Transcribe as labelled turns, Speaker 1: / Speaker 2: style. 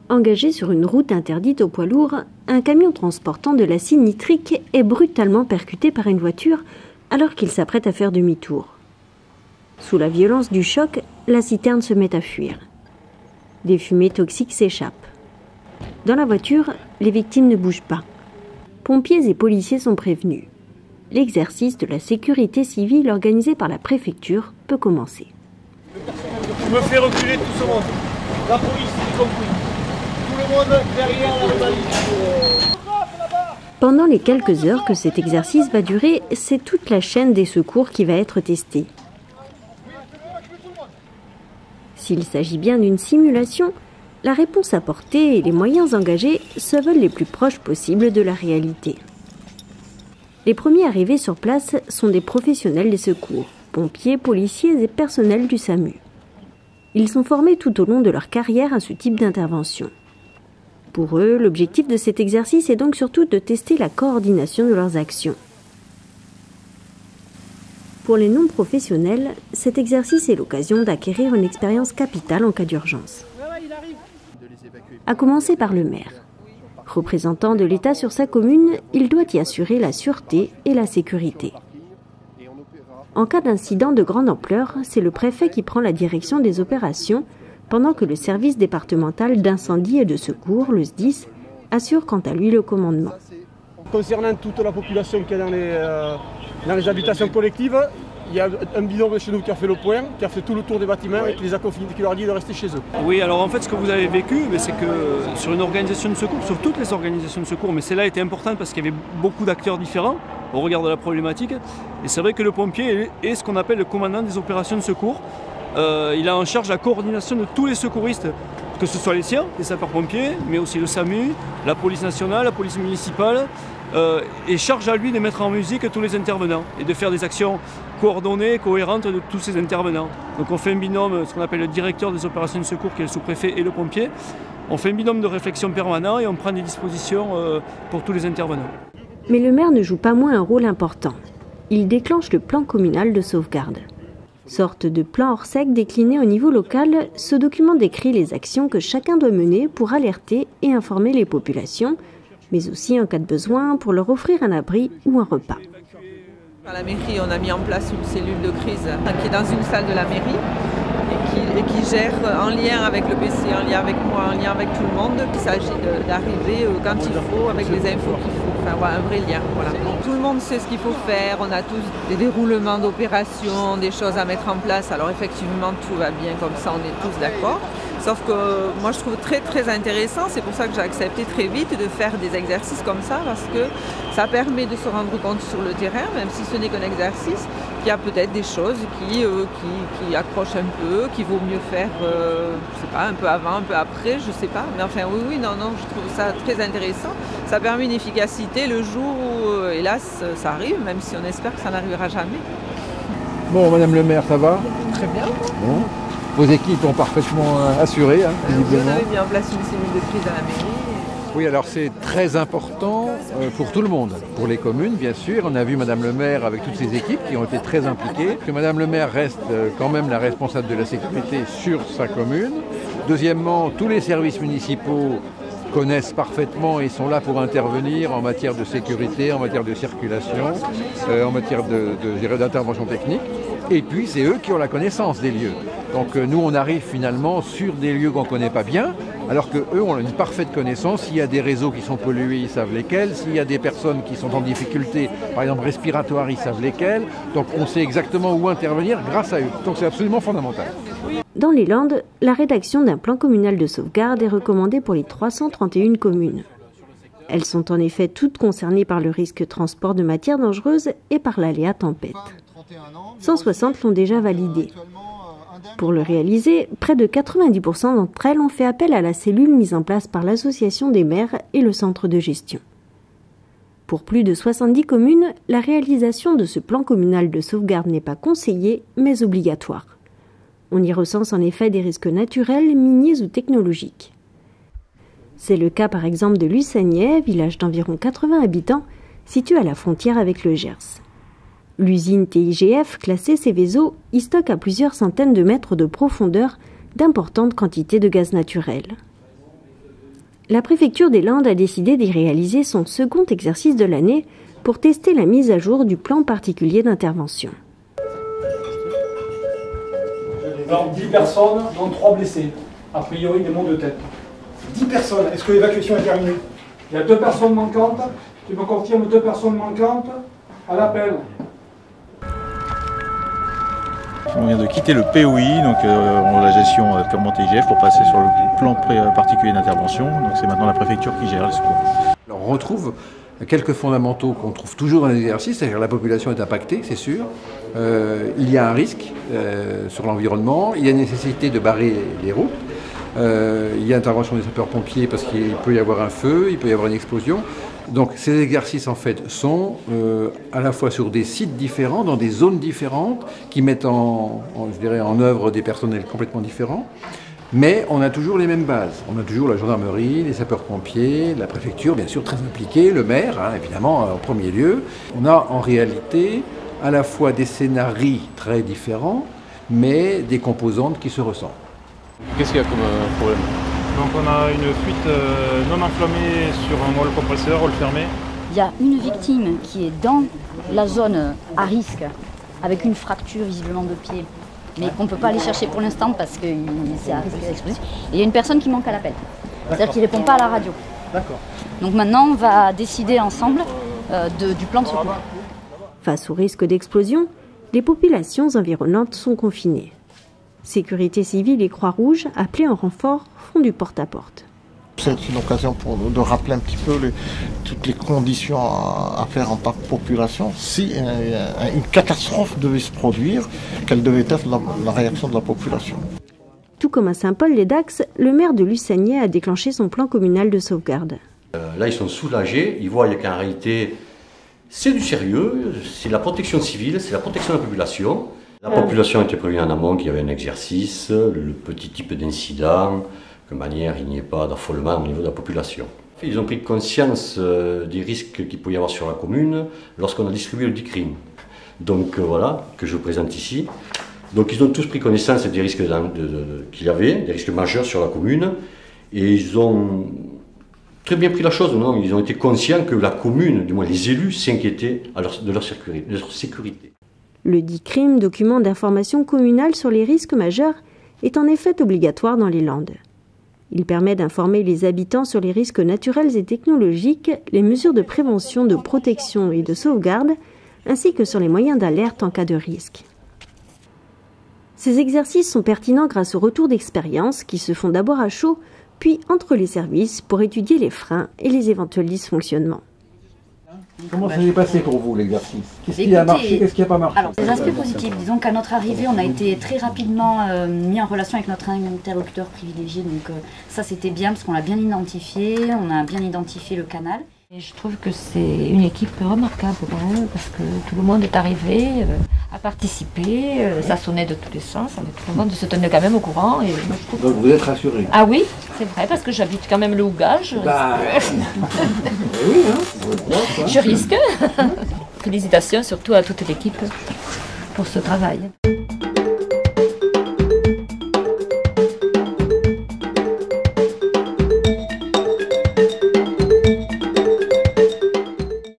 Speaker 1: Engagé sur une route interdite aux poids lourds, un camion transportant de l'acide nitrique est brutalement percuté par une voiture alors qu'il s'apprête à faire demi-tour. Sous la violence du choc, la citerne se met à fuir. Des fumées toxiques s'échappent. Dans la voiture, les victimes ne bougent pas. Pompiers et policiers sont prévenus. L'exercice de la sécurité civile organisé par la préfecture peut commencer.
Speaker 2: Je me fais reculer tout ce monde, la police y compris. Tout le monde derrière la balise.
Speaker 1: Pendant les quelques heures que cet exercice va durer, c'est toute la chaîne des secours qui va être testée. S'il s'agit bien d'une simulation, la réponse apportée et les moyens engagés se veulent les plus proches possibles de la réalité. Les premiers arrivés sur place sont des professionnels des secours, pompiers, policiers et personnels du SAMU. Ils sont formés tout au long de leur carrière à ce type d'intervention. Pour eux, l'objectif de cet exercice est donc surtout de tester la coordination de leurs actions. Pour les non-professionnels, cet exercice est l'occasion d'acquérir une expérience capitale en cas d'urgence. À commencer par le maire. Représentant de l'État sur sa commune, il doit y assurer la sûreté et la sécurité. En cas d'incident de grande ampleur, c'est le préfet qui prend la direction des opérations, pendant que le service départemental d'incendie et de secours, le SDIS, assure quant à lui le commandement.
Speaker 2: Concernant toute la population qui est dans les habitations collectives, il y a un binôme chez nous qui a fait le point, qui a fait tout le tour des bâtiments et qui les a confinés, qui leur a dit de rester chez eux.
Speaker 3: Oui, alors en fait ce que vous avez vécu, c'est que sur une organisation de secours, sur toutes les organisations de secours, mais celle-là était importante parce qu'il y avait beaucoup d'acteurs différents au regard de la problématique. Et c'est vrai que le pompier est ce qu'on appelle le commandant des opérations de secours. Il a en charge la coordination de tous les secouristes, que ce soit les siens, les sapeurs-pompiers, mais aussi le SAMU, la police nationale, la police municipale, et charge à lui de mettre en musique tous les intervenants et de faire des actions coordonnées, cohérentes de tous ces intervenants. Donc on fait un binôme, ce qu'on appelle le directeur des opérations de secours, qui est le sous-préfet et le pompier. On fait un binôme de réflexion permanent et on prend des dispositions pour tous les intervenants.
Speaker 1: Mais le maire ne joue pas moins un rôle important. Il déclenche le plan communal de sauvegarde. Sorte de plan hors sec décliné au niveau local, ce document décrit les actions que chacun doit mener pour alerter et informer les populations, mais aussi en cas de besoin pour leur offrir un abri ou un repas.
Speaker 4: À la mairie, on a mis en place une cellule de crise qui est dans une salle de la mairie et qui gère en lien avec le PC, en lien avec moi, en lien avec tout le monde. Il s'agit d'arriver quand il faut, avec les infos qu'il faut, enfin voilà, un vrai lien. Voilà. Tout le monde sait ce qu'il faut faire, on a tous des déroulements d'opérations, des choses à mettre en place. Alors effectivement, tout va bien comme ça, on est tous d'accord. Sauf que moi je trouve très très intéressant, c'est pour ça que j'ai accepté très vite de faire des exercices comme ça, parce que ça permet de se rendre compte sur le terrain, même si ce n'est qu'un exercice, qu'il y a peut-être des choses qui accrochent un peu, qu'il vaut mieux faire, je sais pas, un peu avant, un peu après, je sais pas. Mais enfin oui, non, je trouve ça très intéressant. Ça permet une efficacité le jour où, hélas, ça arrive, même si on espère que ça n'arrivera jamais.
Speaker 5: Bon, Madame le maire, ça va?
Speaker 4: Très bien.
Speaker 5: Bon. Vos équipes ont parfaitement assuré, visiblement.
Speaker 4: On avait mis en place une cellule de crise à la mairie.
Speaker 5: Oui, alors c'est très important pour tout le monde, pour les communes bien sûr. On a vu Madame le maire avec toutes ses équipes qui ont été très impliquées. Que Madame le maire reste quand même la responsable de la sécurité sur sa commune. Deuxièmement, tous les services municipaux connaissent parfaitement et sont là pour intervenir en matière de sécurité, en matière de circulation, en matière d'intervention technique. Et puis c'est eux qui ont la connaissance des lieux. Donc nous on arrive finalement sur des lieux qu'on ne connaît pas bien, alors qu'eux ont une parfaite connaissance. S'il y a des réseaux qui sont pollués, ils savent lesquels. S'il y a des personnes qui sont en difficulté, par exemple respiratoires, ils savent lesquels. Donc on sait exactement où intervenir grâce à eux. Donc c'est absolument fondamental.
Speaker 1: Dans les Landes, la rédaction d'un plan communal de sauvegarde est recommandée pour les 331 communes. Elles sont en effet toutes concernées par le risque transport de matières dangereuses et par l'aléa tempête. 160 l'ont déjà validé. Pour le réaliser, près de 90% d'entre elles ont fait appel à la cellule mise en place par l'Association des maires et le centre de gestion. Pour plus de 70 communes, la réalisation de ce plan communal de sauvegarde n'est pas conseillée, mais obligatoire. On y recense en effet des risques naturels, miniers ou technologiques. C'est le cas par exemple de Lussagnet, village d'environ 80 habitants, situé à la frontière avec le Gers. L'usine TIGF, classée Céveso, y stocke à plusieurs centaines de mètres de profondeur d'importantes quantités de gaz naturel. La préfecture des Landes a décidé d'y réaliser son second exercice de l'année pour tester la mise à jour du plan particulier d'intervention.
Speaker 6: 10 personnes, dont 3 blessés. A priori, des maux de tête.
Speaker 7: 10 personnes. Est-ce que l'évacuation est terminée?
Speaker 6: Il y a 2 personnes manquantes. Tu me confirmes 2 personnes manquantes à l'appel.
Speaker 8: On vient de quitter le POI, donc la gestion purement TIGF, pour passer sur le plan particulier d'intervention. Donc c'est maintenant la préfecture qui gère les secours.
Speaker 5: Alors on retrouve quelques fondamentaux qu'on trouve toujours dans les exercices, c'est-à-dire la population est impactée, c'est sûr. Il y a un risque sur l'environnement, il y a une nécessité de barrer les routes. Il y a intervention des sapeurs-pompiers parce qu'il peut y avoir un feu, il peut y avoir une explosion. Donc ces exercices en fait sont à la fois sur des sites différents, dans des zones différentes, qui mettent je dirais, en œuvre des personnels complètement différents. Mais on a toujours les mêmes bases. On a toujours la gendarmerie, les sapeurs-pompiers, la préfecture, bien sûr très impliquée, le maire, hein, évidemment, en premier lieu. On a en réalité à la fois des scénarios très différents, mais des composantes qui se ressemblent.
Speaker 8: Qu'est-ce qu'il y a comme problème?
Speaker 9: Donc on a une fuite non enflammée sur un moelle compresseur, hall fermé.
Speaker 10: Il y a une victime qui est dans la zone à risque, avec une fracture visiblement de pied, mais qu'on ne peut pas aller chercher pour l'instant parce que c'est à risque d'explosion. Et il y a une personne qui manque à l'appel, c'est-à-dire qu'il ne répond pas à la radio.
Speaker 7: D'accord.
Speaker 10: Donc maintenant on va décider ensemble du plan de secours.
Speaker 1: Face au risque d'explosion, les populations environnantes sont confinées. Sécurité civile et Croix-Rouge, appelés en renfort, font du porte-à-porte.
Speaker 11: C'est une occasion pour nous de rappeler un petit peu toutes les conditions à faire en tant que population. Si une catastrophe devait se produire, quelle devait être la réaction de la population.
Speaker 1: Tout comme à Saint-Paul-les-Dax, le maire de Lussagnet a déclenché son plan communal de sauvegarde.
Speaker 12: Là, ils sont soulagés, ils voient qu'en réalité, c'est du sérieux, c'est la protection civile, c'est la protection de la population. La population était prévue en amont qu'il y avait un exercice, le petit type d'incident, de manière il n'y ait pas d'affolement au niveau de la population. Ils ont pris conscience des risques qu'il pouvait y avoir sur la commune lorsqu'on a distribué le DICRIM. Donc voilà, que je vous présente ici. Donc ils ont tous pris connaissance des risques qu'il y avait, des risques majeurs sur la commune, et ils ont très bien pris la chose. Non, ils ont été conscients que la commune, du moins les élus, s'inquiétaient de leur sécurité.
Speaker 1: Le DICRIM, document d'information communale sur les risques majeurs, est en effet obligatoire dans les Landes. Il permet d'informer les habitants sur les risques naturels et technologiques, les mesures de prévention, de protection et de sauvegarde, ainsi que sur les moyens d'alerte en cas de risque. Ces exercices sont pertinents grâce aux retours d'expérience qui se font d'abord à chaud, puis entre les services pour étudier les freins et les éventuels dysfonctionnements.
Speaker 5: Comment ça s'est passé pour vous l'exercice? Qu'est-ce qui a marché, qu'est-ce qui n'a pas marché?
Speaker 10: Alors, des aspects positifs. Disons qu'à notre arrivée, on a été très rapidement mis en relation avec notre interlocuteur privilégié. Donc ça, c'était bien parce qu'on l'a bien identifié, on a bien identifié le canal.
Speaker 13: Et je trouve que c'est une équipe remarquable parce que tout le monde est arrivé à participer, ça sonnait de tous les sens, avec tout le monde se tenait quand même au courant. Et moi, je trouve
Speaker 5: donc vous êtes rassuré?
Speaker 13: Ah oui, c'est vrai, parce que j'habite quand même le Hougage.
Speaker 5: Bah, oui, hein,
Speaker 13: je risque. Félicitations surtout à toute l'équipe pour ce travail.